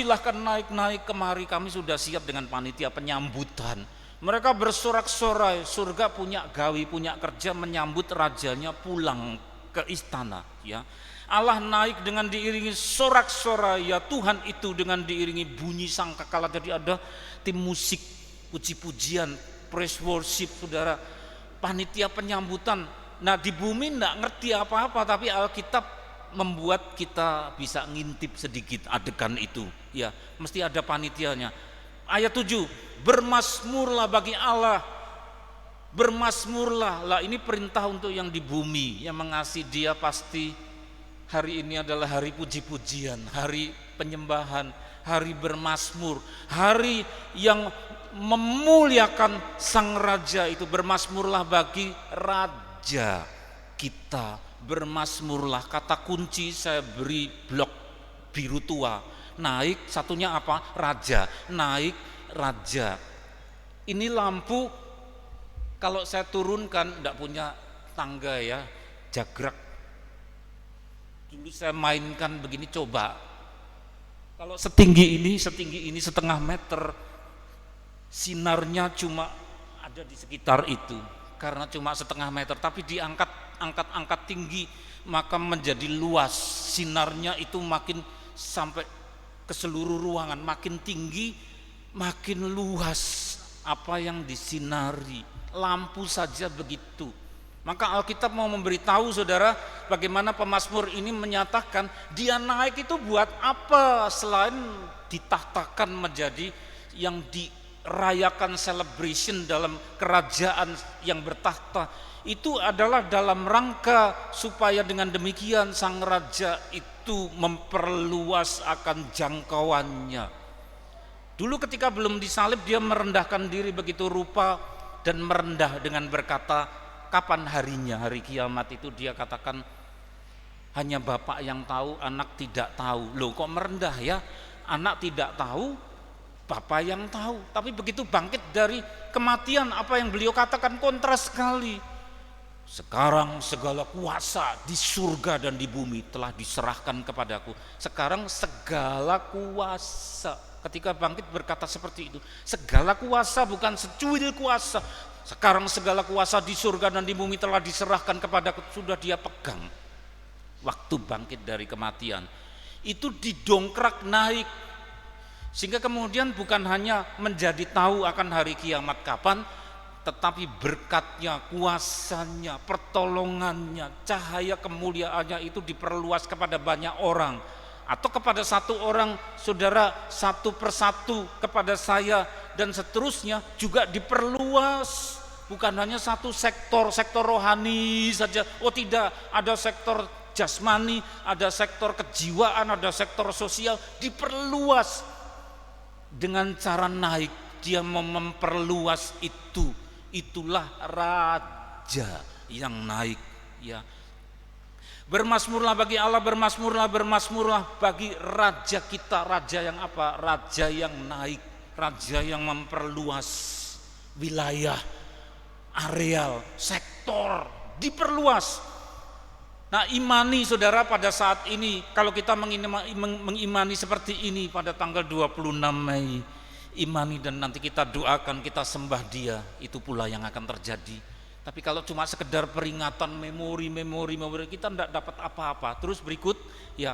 naik kemari, kami sudah siap dengan panitia penyambutan. Mereka bersorak-sorai. Surga punya gawe, punya kerja, menyambut rajanya pulang ke istana ya. Allah naik dengan diiringi sorak-sorai ya. Tuhan itu dengan diiringi bunyi sangkakala. Jadi ada tim musik, puji-pujian, praise worship saudara, panitia penyambutan. Nah, di bumi enggak ngerti apa-apa, tapi Alkitab membuat kita bisa ngintip sedikit adegan itu ya. Mesti ada panitianya. Ayat 7, bermasmurlah bagi Allah, bermasmurlah. Lah, ini perintah untuk yang di bumi, yang mengasihi Dia pasti hari ini adalah hari puji-pujian, hari penyembahan, hari bermasmur, hari yang memuliakan Sang Raja itu. Bermasmurlah bagi Raja kita, bermasmurlah. Kata kunci saya beri blok biru tua. Naik, satunya apa? Raja. Naik raja. Ini lampu kalau saya turunkan, tidak punya tangga ya, jagrak. Dulu saya mainkan begini, coba. Kalau setinggi ini setengah meter, sinarnya cuma ada di sekitar itu. Karena cuma setengah meter, tapi diangkat angkat tinggi, maka menjadi luas. Sinarnya itu makin sampai ke seluruh ruangan, makin tinggi, makin luas apa yang disinari. Lampu saja begitu. Maka Alkitab mau memberitahu saudara, bagaimana pemazmur ini menyatakan dia naik itu buat apa selain ditahtakan menjadi yang dirayakan celebration dalam kerajaan yang bertahta. Itu adalah dalam rangka supaya dengan demikian sang raja itu memperluas akan jangkauannya. Dulu ketika belum disalib dia merendahkan diri begitu rupa dan merendah dengan berkata, kapan harinya, hari kiamat itu dia katakan hanya Bapak yang tahu, anak tidak tahu. Loh kok merendah ya? Anak tidak tahu, Bapak yang tahu. Tapi begitu bangkit dari kematian, apa yang beliau katakan kontras sekali. Sekarang segala kuasa di surga dan di bumi telah diserahkan kepadaku. Sekarang segala kuasa, ketika bangkit berkata seperti itu, segala kuasa, bukan secuil kuasa. Sekarang segala kuasa di surga dan di bumi telah diserahkan kepadaku. Sudah dia pegang waktu bangkit dari kematian. Itu didongkrak naik, sehingga kemudian bukan hanya menjadi tahu akan hari kiamat kapan, tetapi berkatnya, kuasanya, pertolongannya, cahaya kemuliaannya itu diperluas kepada banyak orang. Atau kepada satu orang, saudara, satu persatu kepada saya, dan seterusnya juga diperluas. Bukan hanya satu sektor rohani saja. Oh tidak, ada sektor jasmani, ada sektor kejiwaan, ada sektor sosial, diperluas. Dengan cara naik, dia memperluas itu. Itulah raja yang naik, ya. Bermasmurlah bagi Allah, bermasmurlah bagi raja kita. Raja yang apa? Raja yang naik, raja yang memperluas wilayah, areal, sektor, diperluas. Nah, imani saudara pada saat ini, kalau kita mengimani seperti ini pada tanggal 26 Mei, imani dan nanti kita doakan, kita sembah dia, itu pula yang akan terjadi. Tapi kalau cuma sekedar peringatan, memori, kita tidak dapat apa-apa. Terus berikut, ya,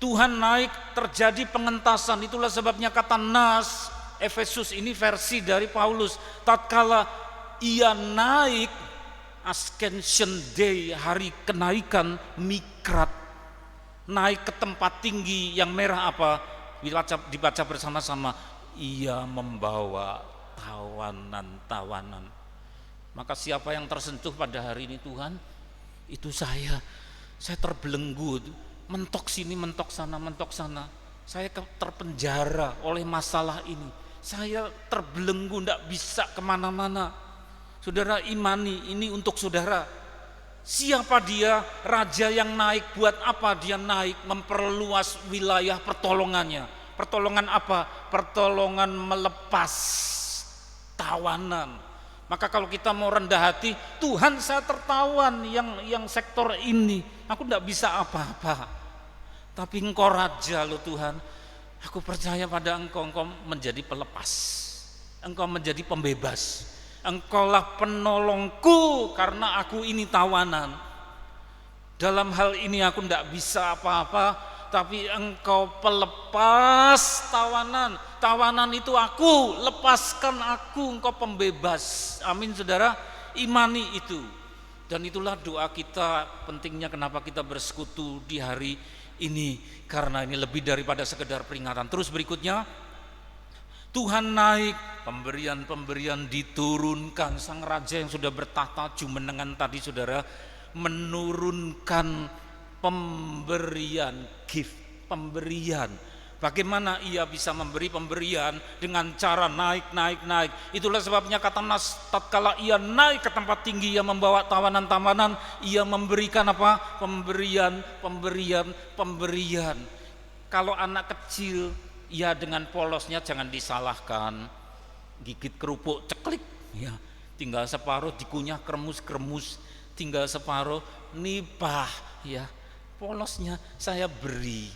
Tuhan naik, terjadi pengentasan. Itulah sebabnya kata nas Efesus ini versi dari Paulus, tatkala ia naik, Ascension Day, hari kenaikan, mikrat, naik ke tempat tinggi yang merah apa? Dibaca bersama-sama, ia membawa tawanan-tawanan. Maka siapa yang tersentuh pada hari ini Tuhan? Itu saya terbelenggu, mentok sini, mentok sana. Saya terpenjara oleh masalah ini. Saya terbelenggu, tidak bisa kemana-mana. Saudara, imani ini untuk saudara. Siapa dia? Raja yang naik. Buat apa dia naik? Memperluas wilayah pertolongannya. Pertolongan apa? Pertolongan melepas tawanan. Maka kalau kita mau rendah hati, Tuhan saya tertawan yang sektor ini, aku tidak bisa apa-apa. Tapi Engkau Raja loh Tuhan. Aku percaya pada Engkau menjadi pelepas. Engkau menjadi pembebas. Engkaulah penolongku karena aku ini tawanan. Dalam hal ini aku tidak bisa apa-apa, tapi Engkau pelepas tawanan. Tawanan itu aku, lepaskan aku, Engkau pembebas. Amin saudara, imani itu. Dan itulah doa kita, pentingnya kenapa kita bersekutu di hari ini, karena ini lebih daripada sekedar peringatan. Terus berikutnya, Tuhan naik, pemberian-pemberian diturunkan. Sang raja yang sudah bertahta jumenengan tadi saudara, menurunkan pemberian, gift, pemberian. Bagaimana ia bisa memberi pemberian? Dengan cara naik. Itulah sebabnya kata nas, tatkala ia naik ke tempat tinggi, ia membawa tawanan-tawanan, ia memberikan apa? Pemberian. Kalau anak kecil, ya dengan polosnya jangan disalahkan. Gigit kerupuk ceklik, ya, tinggal separuh dikunyah kremus, tinggal separuh nipah, ya. Polosnya saya beri,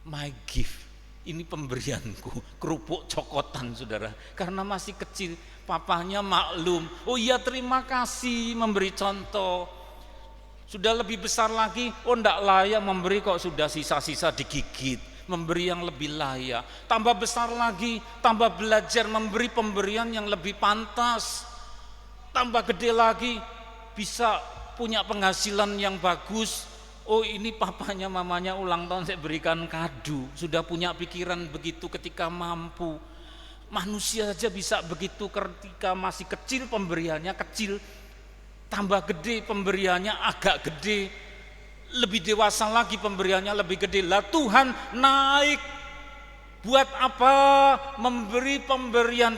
my gift, ini pemberianku, kerupuk cokotan saudara, karena masih kecil Papanya maklum. Oh iya, terima kasih memberi contoh. Sudah lebih besar lagi, oh ndak layak memberi kok, sudah sisa-sisa digigit. Memberi yang lebih layak. Tambah besar lagi, tambah belajar memberi pemberian yang lebih pantas. Tambah gede lagi, bisa punya penghasilan yang bagus. Oh ini papanya mamanya ulang tahun, saya berikan kado. Sudah punya pikiran begitu ketika mampu. Manusia saja bisa begitu ketika masih kecil, pemberiannya kecil. Tambah gede pemberiannya agak gede, lebih dewasa lagi pemberiannya lebih gede. Lah Tuhan naik, buat apa memberi pemberian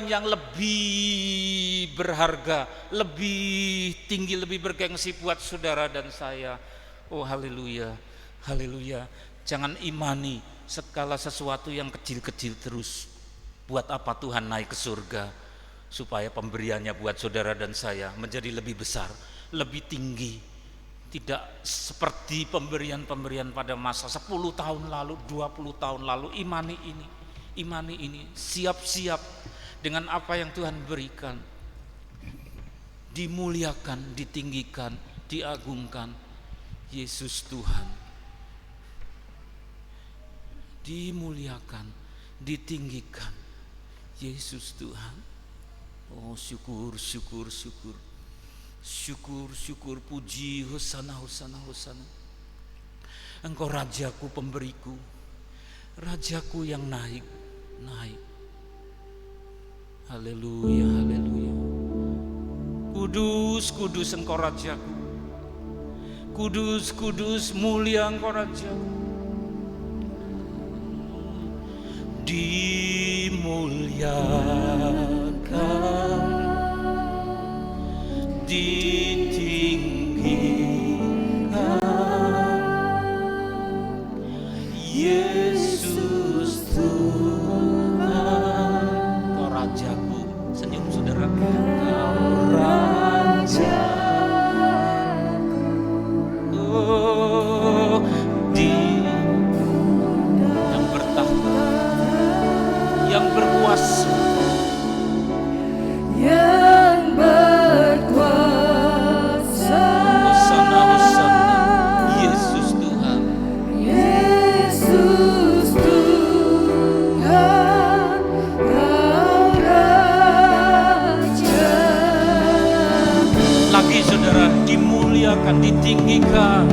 yang lebih berharga, lebih tinggi, lebih bergengsi buat saudara dan saya. Oh haleluya, haleluya. Jangan imani segala sesuatu yang kecil-kecil terus. Buat apa Tuhan naik ke surga? Supaya pemberiannya buat saudara dan saya menjadi lebih besar, lebih tinggi. Tidak seperti pemberian-pemberian pada masa 10 tahun lalu, 20 tahun lalu. Imani ini, siap-siap dengan apa yang Tuhan berikan. Dimuliakan, ditinggikan, diagungkan Yesus Tuhan. Dimuliakan, ditinggikan Yesus Tuhan. Oh syukur, syukur, syukur. Syukur, syukur, puji, hosana, hosana, hosana. Engkau rajaku, pemberiku, rajaku yang naik, naik. Haleluya, haleluya. Kudus, kudus engkau rajaku. Kudus, kudus, mulia engkau rajaku. Dimuliakan, ditinggikan Yesus Tuhan. Kau rajaku, senyum saudara. Kau rajaku, oh, yang bertahta, yang berkuasa, yang berkuasa. Hosana, hosana, Yesus Tuhan. Yesus Tuhan, Kau Raja. Lagi saudara, dimuliakan, ditinggikan.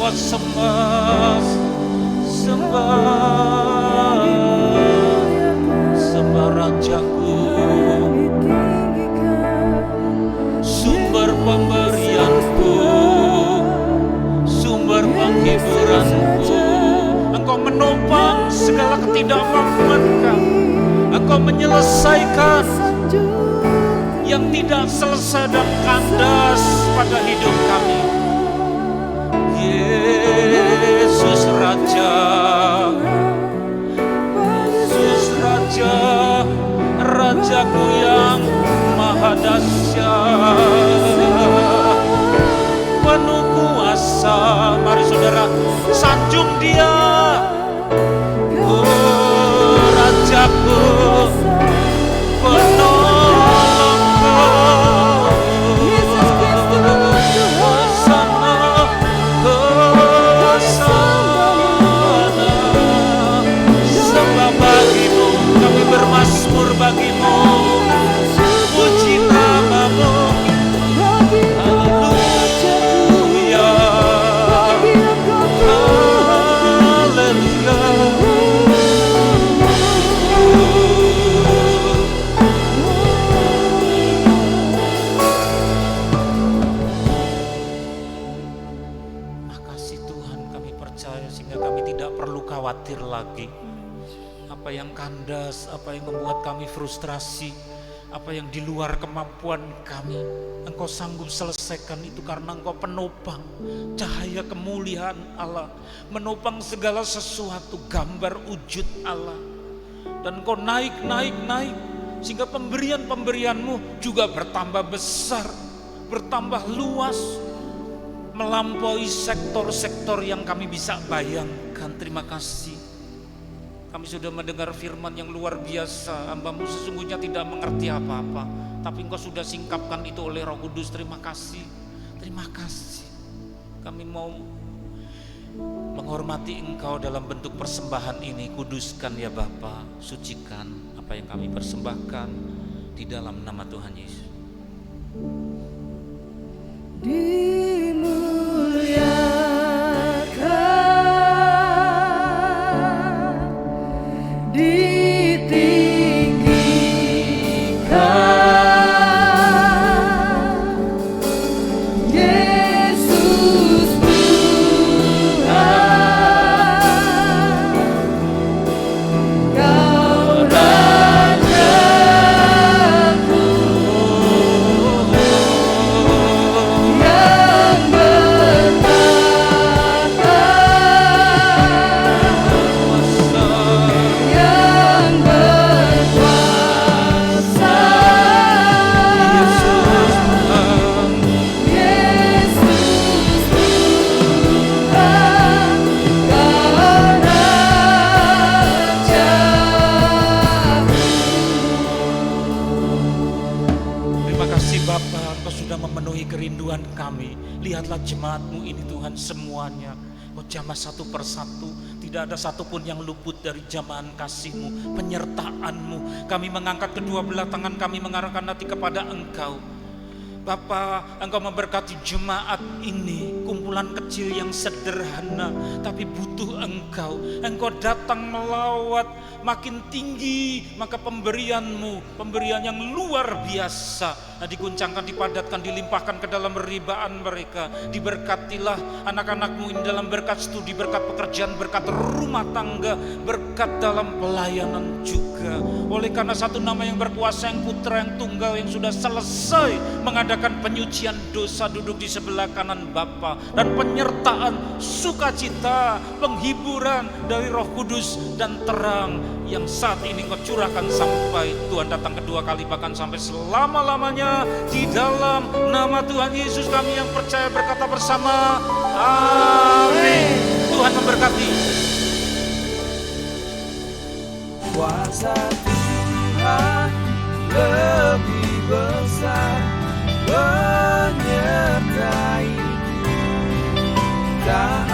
Sembah, sembah, sembah Rajaku. Engkau menyelesaikan yang tidak selesai dan kandas pada hidup kami. Yesus Raja, Yesus Raja, Rajaku yang maha dahsyat, penuh kuasa. Mari saudara sanjung Dia. Oh Rajaku, penolongku, Hosana, Hosana. Sembah bagimu, kami bermazmur bagimu, puji namamu. Haleluya, haleluya. Makasih Tuhan, kami percaya sehingga kami tidak perlu khawatir lagi. Apa yang kandas, apa yang membuat kami frustrasi, apa yang di luar kemampuan kami, Engkau sanggup selesaikan itu karena Engkau penopang, cahaya kemuliaan Allah, menopang segala sesuatu, gambar wujud Allah. Dan Engkau naik sehingga pemberian-pemberianmu juga bertambah besar, bertambah luas, melampaui sektor-sektor yang kami bisa bayangkan. Terima kasih. Kami sudah mendengar firman yang luar biasa. Hamba-Mu sesungguhnya tidak mengerti apa-apa, tapi Engkau sudah singkapkan itu oleh Roh Kudus. Terima kasih, terima kasih. Kami mau menghormati Engkau dalam bentuk persembahan ini. Kuduskan ya Bapa, sucikan apa yang kami persembahkan di dalam nama Tuhan Yesus. Lihatlah jemaat-Mu ini Tuhan semuanya, Kau jamah satu persatu, tidak ada satupun yang luput dari jamahan kasih-Mu, penyertaan-Mu. Kami mengangkat kedua belah tangan kami, mengarahkan hati kepada Engkau. Bapa, Engkau memberkati jemaat ini, kumpulan kecil yang sederhana, tapi butuh Engkau. Engkau datang melawat, makin tinggi, maka pemberian-Mu, pemberian yang luar biasa, diguncangkan, dipadatkan, dilimpahkan ke dalam ribaan mereka. Diberkatilah anak-anak-Mu ini dalam berkat studi, berkat pekerjaan, berkat rumah tangga, berkat dalam pelayanan juga. Oleh karena satu nama yang berkuasa, yang putra, yang tunggal, yang sudah selesai mengadakan penyucian dosa, duduk di sebelah kanan Bapa, dan penyertaan, sukacita, penghiburan dari Roh Kudus dan terang yang saat ini Kau curahkan sampai Tuhan datang kedua kali, bahkan sampai selama-lamanya. Di dalam nama Tuhan Yesus kami yang percaya berkata bersama, amin. Tuhan memberkati. Kuasa Tuhan lebih besar, menyertai, tak